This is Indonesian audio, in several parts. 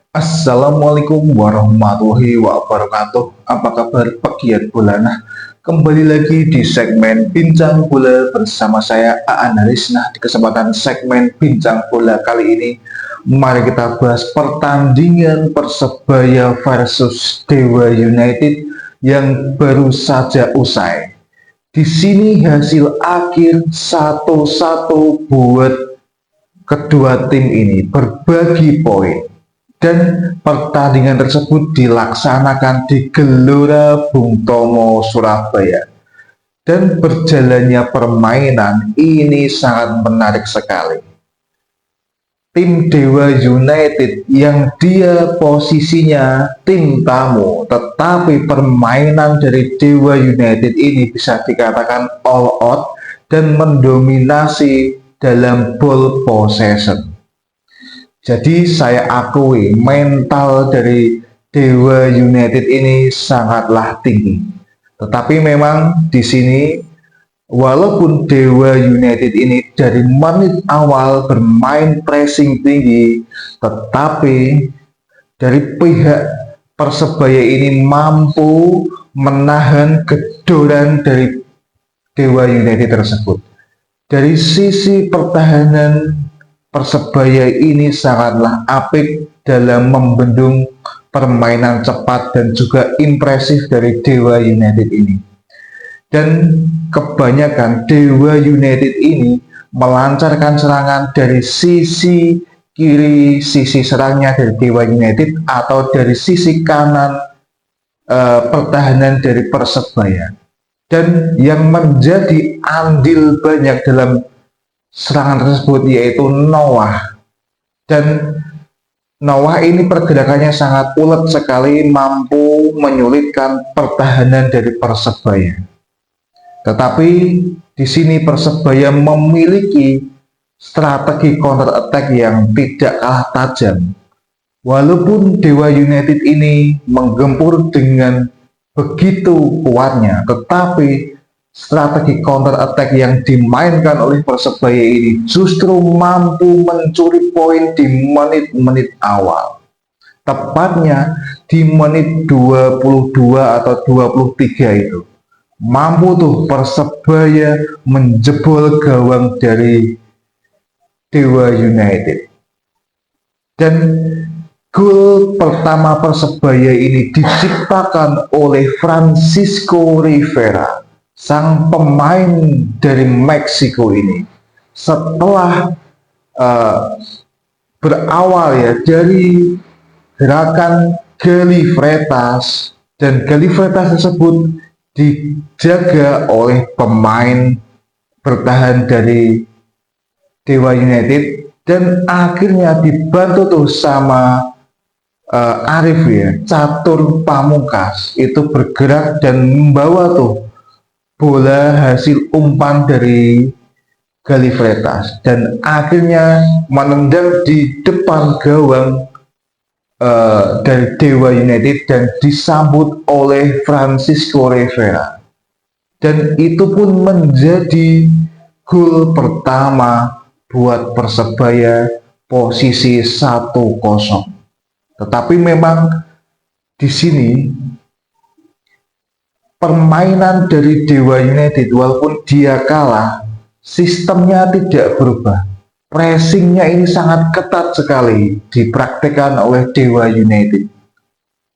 Assalamualaikum warahmatullahi wabarakatuh. Apa kabar pegiat bola? Nah, kembali lagi di segmen Bincang Bola bersama saya Aan Haris. Nah, di kesempatan segmen Bincang Bola kali ini, mari kita bahas pertandingan Persebaya versus Dewa United yang baru saja usai. Di sini hasil akhir 1-1 buat kedua tim ini berbagi poin dan pertandingan tersebut dilaksanakan di Gelora Bung Tomo, Surabaya. Dan berjalannya permainan ini sangat menarik sekali. Tim Dewa United yang dia posisinya tim tamu, tetapi permainan dari Dewa United ini bisa dikatakan all out dan mendominasi dalam ball possession. Jadi saya akui mental dari Dewa United ini sangatlah tinggi. Tetapi memang di sini walaupun Dewa United ini dari menit awal bermain pressing tinggi, tetapi dari pihak Persebaya ini mampu menahan gedoran dari Dewa United tersebut. Dari sisi pertahanan, Persebaya ini sangatlah apik dalam membendung permainan cepat dan juga impresif dari Dewa United ini. Dan kebanyakan Dewa United ini melancarkan serangan dari sisi kiri, sisi serangnya dari Dewa United, atau dari sisi kanan pertahanan dari Persebaya. Dan yang menjadi andil banyak dalam serangan tersebut yaitu Noah. Dan Noah ini pergerakannya sangat ulet sekali, mampu menyulitkan pertahanan dari Persebaya. Tetapi di sini Persebaya memiliki strategi counter attack yang tidak kalah tajam. Walaupun Dewa United ini menggempur dengan begitu kuatnya, tetapi strategi counter attack yang dimainkan oleh Persebaya ini justru mampu mencuri poin di menit-menit awal. Tepatnya di menit 22 atau 23 itu. Mampu tuh Persebaya menjebol gawang dari Dewa United. Dan gol pertama Persebaya ini diciptakan oleh Francisco Rivera, sang pemain dari Meksiko ini. Setelah berawal ya dari gerakan Gali Freitas, dan Gali Freitas tersebut dijaga oleh pemain bertahan dari Dewa United, dan akhirnya dibantu tuh sama Arif ya, catur pamungkas itu bergerak dan membawa tuh bola hasil umpan dari Gali Freitas, dan akhirnya menendang di depan gawang dari Dewa United dan disambut oleh Francisco Rivera, dan itu pun menjadi gol pertama buat Persebaya, posisi 1-0. Tetapi memang di sini permainan dari Dewa United walaupun dia kalah, sistemnya tidak berubah. Pressingnya ini sangat ketat sekali dipraktikkan oleh Dewa United.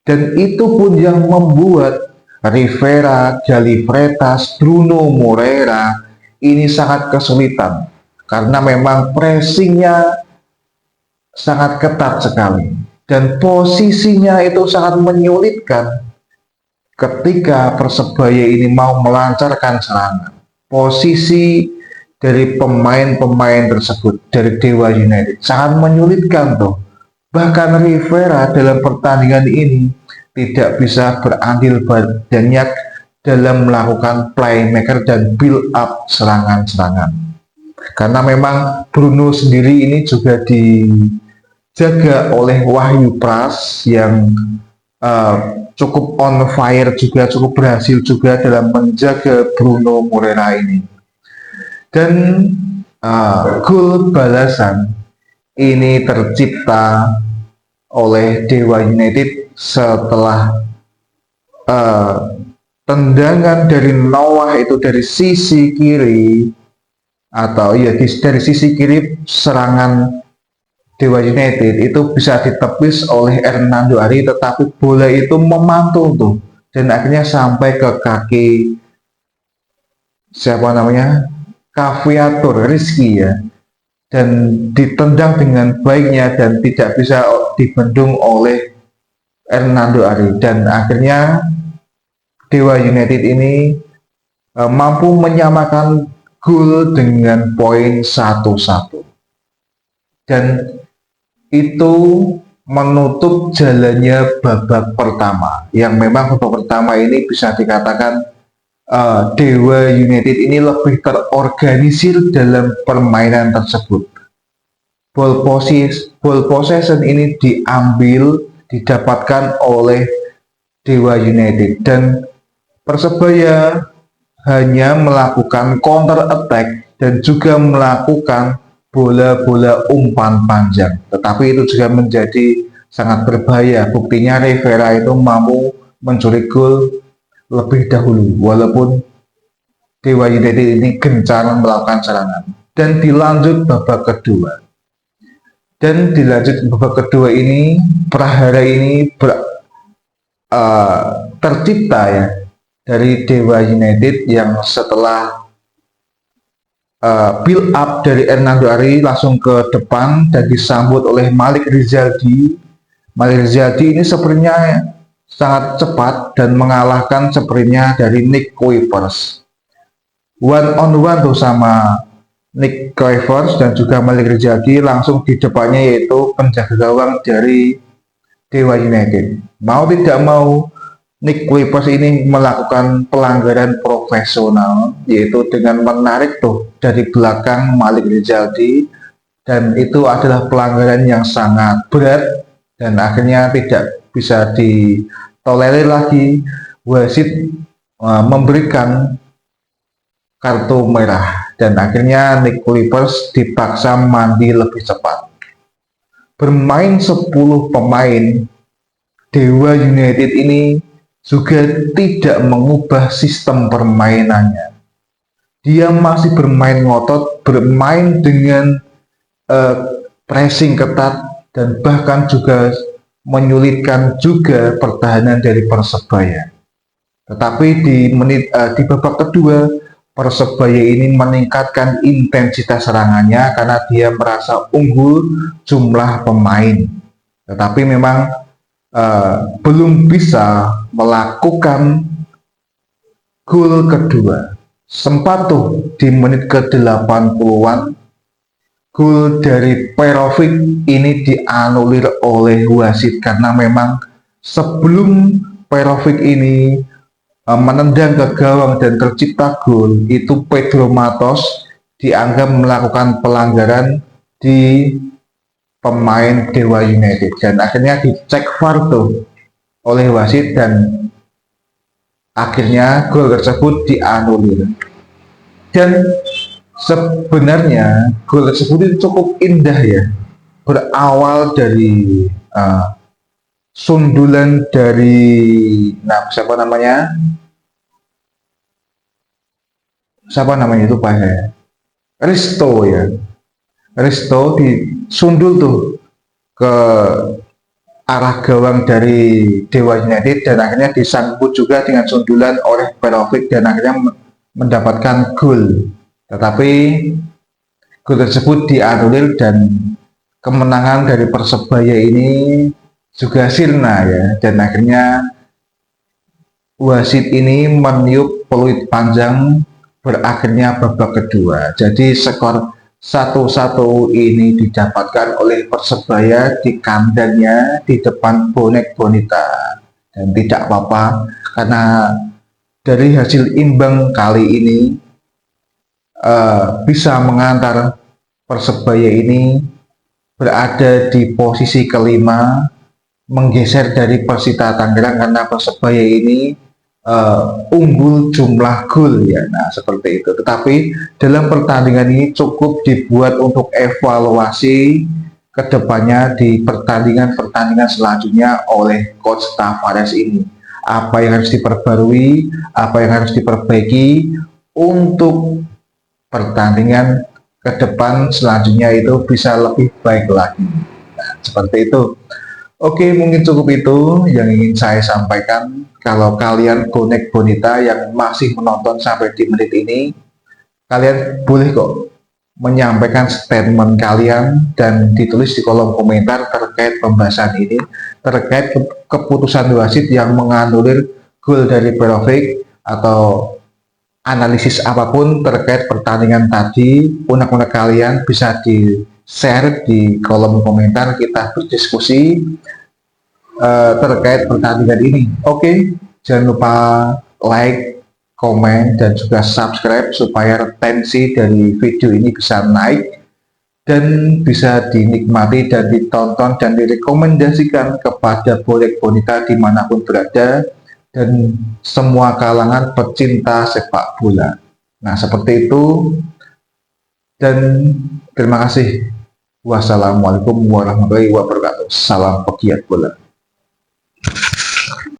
Dan itu pun yang membuat Rivera, Gali Freitas, Bruno Moreira ini sangat kesulitan. Karena memang pressingnya sangat ketat sekali. Dan posisinya itu sangat menyulitkan ketika Persebaya ini mau melancarkan serangan. Posisi dari pemain-pemain tersebut dari Dewa United sangat menyulitkan tuh. Bahkan Rivera dalam pertandingan ini tidak bisa berandil banyak dalam melakukan playmaker dan build up serangan-serangan. Karena memang Bruno sendiri ini juga dijaga oleh Wahyu Pras yang cukup on fire juga, cukup berhasil juga dalam menjaga Bruno Moreira ini. Dan gol balasan ini tercipta oleh Dewa United setelah tendangan dari Noah itu dari sisi kiri, atau ya dari sisi kiri serangan Dewa United itu bisa ditepis oleh Hernando Ari, tetapi bola itu memantul tuh dan akhirnya sampai ke kaki siapa namanya, Caviator Rizky ya, dan ditendang dengan baiknya dan tidak bisa dibendung oleh Hernando Ari, dan akhirnya Dewa United ini mampu menyamakan gol dengan poin 1-1, dan itu menutup jalannya babak pertama, yang memang babak pertama ini bisa dikatakan Dewa United ini lebih terorganisir dalam permainan tersebut. Ball possession ini didapatkan oleh Dewa United, dan Persebaya hanya melakukan counter attack dan juga melakukan bola-bola umpan panjang, tetapi itu juga menjadi sangat berbahaya. Buktinya Rivera itu mampu mencuri gol lebih dahulu, walaupun Dewa United ini gencar melakukan serangan. Dan dilanjut babak kedua. Ini prahara ini tercipta ya dari Dewa United, yang setelah build up dari Hernando Ari langsung ke depan dan disambut oleh Malik Rizaldi. Malik Rizaldi ini sepertinya sangat cepat dan mengalahkan sprintnya dari Nick Kuipers. One on one tuh sama Nick Kuipers dan juga Malik Rizaldi langsung di depannya, yaitu penjaga gawang dari Dewa United. Mau tidak mau Nick Kuipers ini melakukan pelanggaran profesional, yaitu dengan menarik tuh dari belakang Malik Rizaldi, dan itu adalah pelanggaran yang sangat berat dan akhirnya tidak bisa ditolerir lagi. Wasit memberikan kartu merah dan akhirnya Nick Kuipers dipaksa mandi lebih cepat. Bermain 10 pemain, Dewa United ini juga tidak mengubah sistem permainannya. Dia masih bermain ngotot, bermain dengan pressing ketat, dan bahkan juga menyulitkan juga pertahanan dari Persebaya. Tetapi di babak kedua, Persebaya ini meningkatkan intensitas serangannya karena dia merasa unggul jumlah pemain. Tetapi memang belum bisa melakukan gol kedua. Sempat tuh di menit ke-80-an gol dari Perovic ini dianulir oleh wasit, karena memang sebelum Perovic ini menendang ke gawang dan tercipta gol, itu Pedro Matos dianggap melakukan pelanggaran di pemain Dewa United, dan akhirnya dicek VAR tuh oleh wasit dan akhirnya gol tersebut dianulir. Dan sebenarnya gol tersebut itu cukup indah ya, berawal dari sundulan dari siapa namanya itu Pak ya, Risto ya. Risto disundul tuh ke arah gawang dari Dewa United dan akhirnya disambut juga dengan sundulan oleh Perovic dan akhirnya mendapatkan gol. Tetapi gol tersebut dianulir dan kemenangan dari Persebaya ini juga sirna ya, dan akhirnya wasit ini meniup peluit panjang berakhirnya babak kedua. Jadi skor 1-1 ini didapatkan oleh Persebaya di kandangnya di depan bonek bonita, dan tidak apa-apa karena dari hasil imbang kali ini bisa mengantar Persebaya ini berada di posisi kelima, menggeser dari Persita Tangerang karena Persebaya ini unggul jumlah gol ya. Nah seperti itu. Tetapi dalam pertandingan ini cukup dibuat untuk evaluasi kedepannya di pertandingan-pertandingan selanjutnya oleh Coach Tavares ini. Apa yang harus diperbarui, apa yang harus diperbaiki untuk pertandingan ke depan selanjutnya itu bisa lebih baik lagi. Nah, seperti itu. Oke, mungkin cukup itu yang ingin saya sampaikan. Kalau kalian bonek bonita yang masih menonton sampai di menit ini, kalian boleh kok menyampaikan statement kalian dan ditulis di kolom komentar terkait pembahasan ini, terkait keputusan wasit yang menganulir gol dari Perovic atau analisis apapun terkait pertandingan tadi. Unek-unek kalian bisa di share di kolom komentar, kita berdiskusi terkait pertandingan ini. Oke, jangan lupa like, komen, dan juga subscribe supaya retensi dari video ini bisa naik dan bisa dinikmati dan ditonton dan direkomendasikan kepada bonek bonita dimanapun berada dan semua kalangan pecinta sepak bola. Nah, seperti itu, dan terima kasih. Wassalamualaikum warahmatullahi wabarakatuh. Salam pegiat bola.